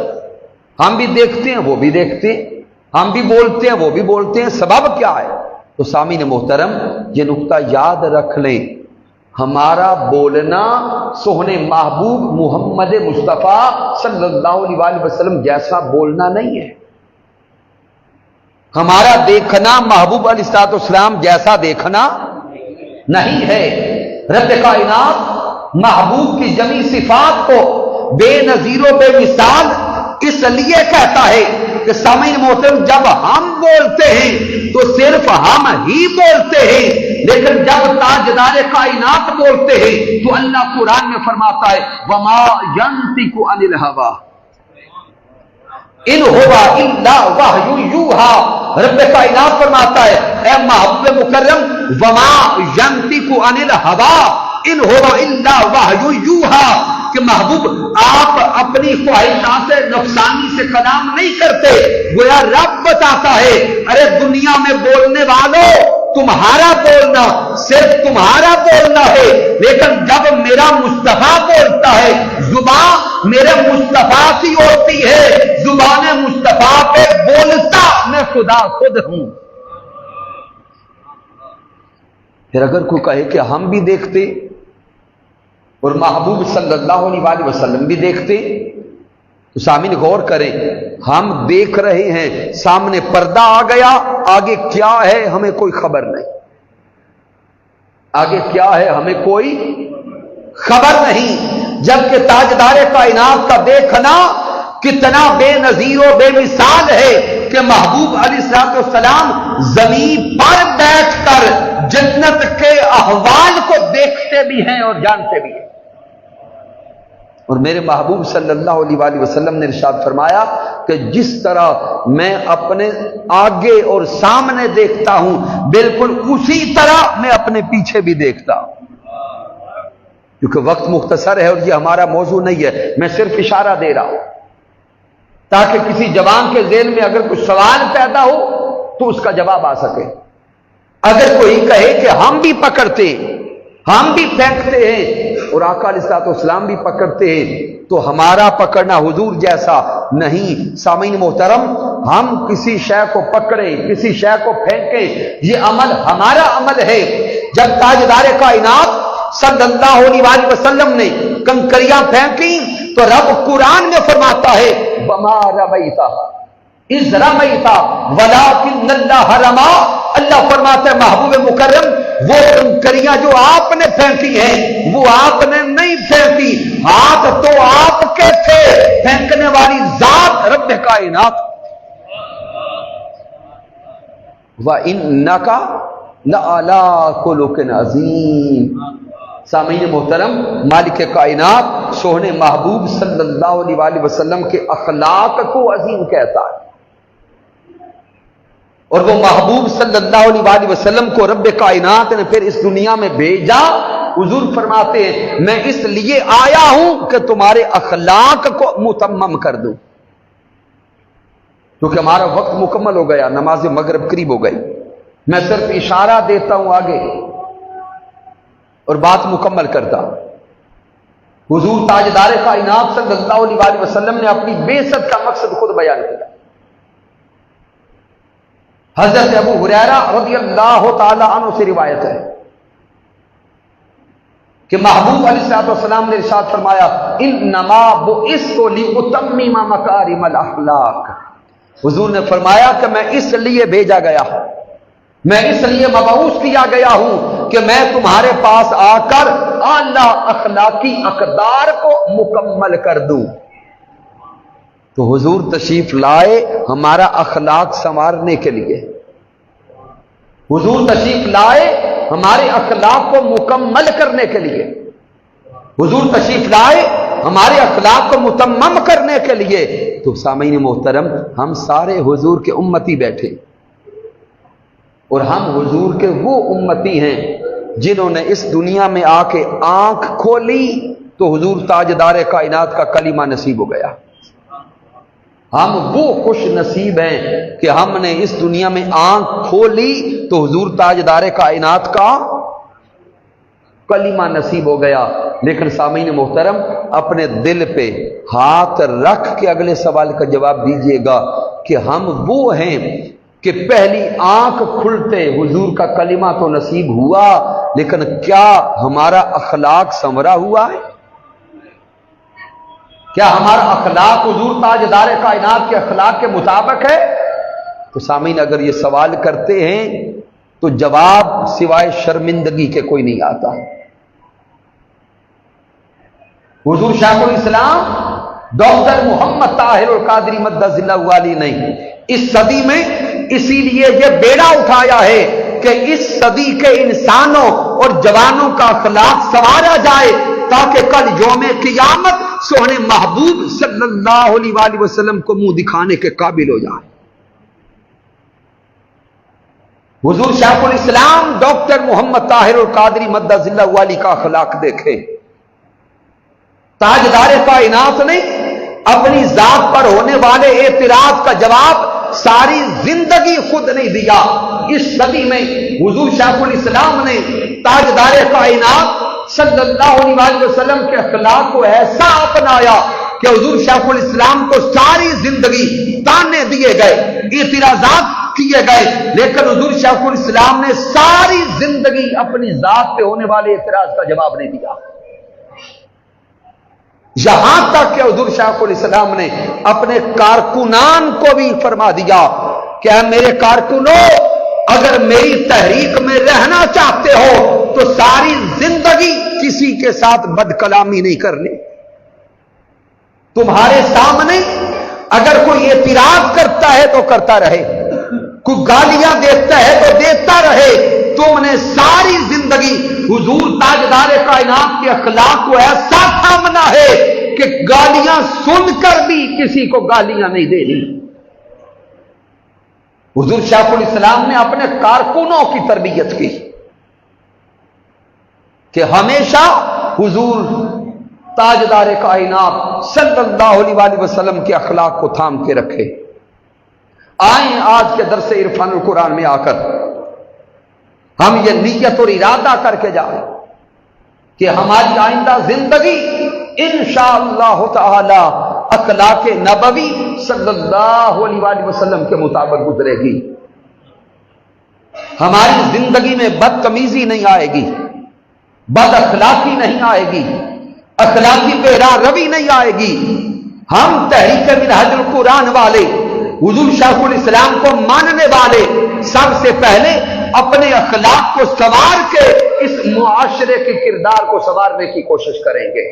ہم بھی دیکھتے ہیں وہ بھی دیکھتے ہیں، ہم بھی بولتے ہیں وہ بھی بولتے ہیں، سبب کیا ہے؟ تو سامعین محترم، یہ نقطہ یاد رکھ لیں، ہمارا بولنا سونے محبوب محمد مصطفیٰ صلی اللہ علیہ وآلہ وسلم جیسا بولنا نہیں ہے. ہمارا دیکھنا محبوب علیہ الصلوۃ والسلام جیسا دیکھنا نہیں ہے. رب کائنات محبوب کی جمی صفات کو بے نظیر و بے مثال اس لیے کہتا ہے کہ سامعین محترم، جب ہم بولتے ہیں تو صرف ہم ہی بولتے ہیں، لیکن جب تاجدار کائنات بولتے ہیں تو اللہ قرآن میں فرماتا ہے وما ينطق عن الهوى ان هو الا وحی یوحی. رب کائنات فرماتا ہے اے محبوب مکرم، وما ينطق عن الهوى ان هو الا وحی یوحی، کہ محبوب آپ اپنی خواہشات سے نقصانی سے کلام نہیں کرتے. گویا رب بتاتا ہے ارے دنیا میں بولنے والوں، تمہارا بولنا صرف تمہارا بولنا ہے، لیکن جب میرا مصطفیٰ بولتا ہے زبان میرے مصطفیٰ کی ہوتی ہے، زبان مصطفیٰ پہ بولتا میں خدا خود ہوں. پھر اگر کوئی کہے کہ ہم بھی دیکھتے اور محبوب صلی اللہ علیہ وآلہ وسلم بھی دیکھتے، تو سامعین غور کریں، ہم دیکھ رہے ہیں، سامنے پردہ آ گیا، آگے کیا ہے ہمیں کوئی خبر نہیں، آگے کیا ہے ہمیں کوئی خبر نہیں. جبکہ تاجدار کائنات کا دیکھنا کتنا بے نظیر و بے مثال ہے کہ محبوب علیہ السلام زمین پر بیٹھ کر جنت کے احوال کو دیکھتے بھی ہیں اور جانتے بھی ہیں. اور میرے محبوب صلی اللہ علیہ وآلہ وسلم نے ارشاد فرمایا کہ جس طرح میں اپنے آگے اور سامنے دیکھتا ہوں، بالکل اسی طرح میں اپنے پیچھے بھی دیکھتا ہوں. کیونکہ وقت مختصر ہے اور یہ ہمارا موضوع نہیں ہے، میں صرف اشارہ دے رہا ہوں تاکہ کسی جوان کے ذہن میں اگر کوئی سوال پیدا ہو تو اس کا جواب آ سکے. اگر کوئی کہے کہ ہم بھی پکڑتے ہم بھی پھینکتے ہیں اور آقا علیہ الصلوۃ والسلام بھی پکڑتے ہیں تو ہمارا پکڑنا حضور جیسا نہیں۔ سامعین محترم، ہم کسی شے کو پکڑیں، کسی شے کو پھینکیں، یہ عمل ہمارا عمل ہے۔ جب تاجدار کائنات صلی اللہ علیہ وسلم نے کنکریاں پھینکی تو رب قرآن میں فرماتا ہے وما رمیت اذ رمیت ولکن اللہ رمی۔ اللہ فرماتا ہے محبوب مکرم وہ کنکریاں جو آپ نے پھینکی ہیں وہ آپ نے نہیں پھینکی، ہاتھ تو آپ کے تھے، پھینکنے والی ذات رب کائنات۔ وَإِنَّكَ لَعَلَىٰ خُلُقٍ عَظِيمٍ۔ سامعین محترم، مالک کائنات سوہنے محبوب صلی اللہ علیہ وسلم کے اخلاق کو عظیم کہتا ہے، اور وہ محبوب صلی اللہ علیہ وسلم کو رب کائنات نے پھر اس دنیا میں بھیجا۔ حضور فرماتے ہیں میں اس لیے آیا ہوں کہ تمہارے اخلاق کو متمم کر دوں، کیونکہ ہمارا وقت مکمل ہو گیا، نماز مغرب قریب ہو گئی۔ میں صرف اشارہ دیتا ہوں آگے اور بات مکمل کرتا ہوں۔ حضور تاجدار کائنات صلی اللہ علیہ وسلم نے اپنی بعثت کا مقصد خود بیان کیا۔ حضرت ابو ہریرہ رضی اللہ تعالی عنہ سے روایت ہے کہ محبوب علیہ السلام نے ارشاد فرمایا انما بعثت لاتمم مکارم الاخلاق۔ حضور نے فرمایا کہ میں اس لیے بھیجا گیا ہوں، میں اس لیے مبعوث کیا گیا ہوں کہ میں تمہارے پاس آ کر اعلی اخلاقی اقدار کو مکمل کر دوں۔ تو حضور تشریف لائے ہمارا اخلاق سنوارنے کے لیے، حضور تشریف لائے ہمارے اخلاق کو مکمل کرنے کے لیے، حضور تشریف لائے ہمارے اخلاق کو متمم کرنے کے لیے۔ تو سامعین محترم، ہم سارے حضور کے امتی بیٹھے اور ہم حضور کے وہ امتی ہیں جنہوں نے اس دنیا میں آ کے آنکھ کھولی تو حضور تاجدار کائنات کا کلمہ نصیب ہو گیا۔ ہم وہ خوش نصیب ہیں کہ ہم نے اس دنیا میں آنکھ کھولی تو حضور تاجدار کائنات کا کلمہ نصیب ہو گیا۔ لیکن سامعین محترم، اپنے دل پہ ہاتھ رکھ کے اگلے سوال کا جواب دیجئے گا کہ ہم وہ ہیں کہ پہلی آنکھ کھلتے حضور کا کلمہ تو نصیب ہوا، لیکن کیا ہمارا اخلاق سنورا ہوا ہے؟ کیا ہمارا اخلاق حضور تاجدار کائنات کے اخلاق کے مطابق ہے؟ تو سامعین، اگر یہ سوال کرتے ہیں تو جواب سوائے شرمندگی کے کوئی نہیں آتا۔ حضور شیخ الاسلام ڈاکٹر محمد طاہر القادری مدد اللہ علیہ نے اس صدی میں اسی لیے یہ بیڑا اٹھایا ہے کہ اس صدی کے انسانوں اور جوانوں کا اخلاق سنوارا جائے تاکہ کل یوم قیامت سوہنے محبوب صلی اللہ علیہ وسلم کو منہ دکھانے کے قابل ہو جائے۔ حضور شیخ الاسلام ڈاکٹر محمد طاہر القادری مدد اللہ علیہ کا اخلاق دیکھیں۔ تاجدار کائنات نے اپنی ذات پر ہونے والے اعتراض کا جواب ساری زندگی خود نہیں دیا۔ اس صدی میں حضور شیخ الاسلام نے تاجدار کائنات صلی اللہ علیہ وسلم کے اخلاق کو ایسا اپنایا کہ حضور شیخ الاسلام کو ساری زندگی تانے دیے گئے، اعتراضات کیے گئے، لیکن حضور شیخ الاسلام نے ساری زندگی اپنی ذات پہ ہونے والے اعتراض کا جواب نہیں دیا۔ یہاں تک کہ حضور شیخ الاسلام نے اپنے کارکنان کو بھی فرما دیا کہ اے میرے کارکنوں، اگر میری تحریک میں رہنا چاہتے ہو تو ساری زندگی کسی کے ساتھ بد کلامی نہیں کرنی۔ تمہارے سامنے اگر کوئی اعتراض کرتا ہے تو کرتا رہے، کوئی گالیاں دیتا ہے تو دیتا رہے۔ تم نے ساری زندگی حضور تاجدار کائنات کے اخلاق کو ایسا تھامنا ہے کہ گالیاں سن کر بھی کسی کو گالیاں نہیں دینی۔ حضور شیخ الاسلام نے اپنے کارکنوں کی تربیت کی کہ ہمیشہ حضور تاجدار کائنات صلی اللہ علیہ وسلم کے اخلاق کو تھام کے رکھے۔ آئیں آج کے درس عرفان القرآن میں آ کر ہم یہ نیت اور ارادہ کر کے جائیں کہ ہماری آئندہ زندگی انشاءاللہ تعالی اخلاق نبوی صلی اللہ علیہ وآلہ وسلم کے مطابق گزرے گی. ہماری زندگی میں بدتمیزی نہیں آئے گی، بد اخلاقی نہیں آئے گی، اخلاقی پیرا روی نہیں آئے گی. ہم تحریک منہج القرآن والے، حضور شیخ الاسلام کو ماننے والے سب سے پہلے اپنے اخلاق کو سنوار کے اس معاشرے کے کردار کو سنوارنے کی کوشش کریں گے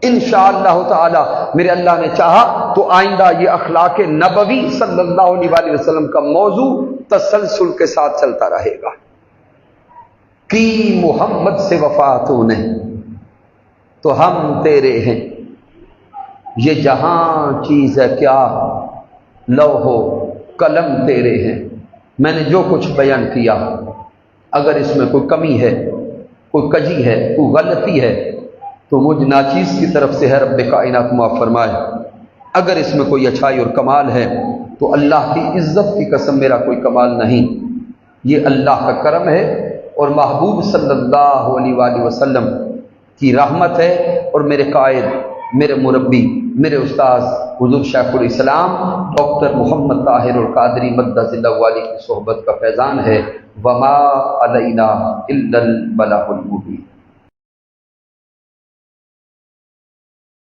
انشاءاللہ تعالی. میرے اللہ نے چاہا تو آئندہ یہ اخلاق نبوی صلی اللہ علیہ وآلہ وسلم کا موضوع تسلسل کے ساتھ چلتا رہے گا. کی محمد سے وفا تو نے تو ہم تیرے ہیں، یہ جہاں چیز ہے کیا لوح و قلم تیرے ہیں. میں نے جو کچھ بیان کیا اگر اس میں کوئی کمی ہے، کوئی کجی ہے، کوئی غلطی ہے تو مجھ ناچیز کی طرف سے ہے رب کائنات معاف فرمائے. اگر اس میں کوئی اچھائی اور کمال ہے تو اللہ کی عزت کی قسم میرا کوئی کمال نہیں، یہ اللہ کا کرم ہے اور محبوب صلی اللہ علیہ وآلہ وسلم کی رحمت ہے، اور میرے قائد، میرے مربی، میرے استاذ حضور شیخ الاسلام ڈاکٹر محمد طاہر القادری مدث اللہ علیہ کی صحبت کا فیضان ہے. وما علینا الا البلاغ المبین.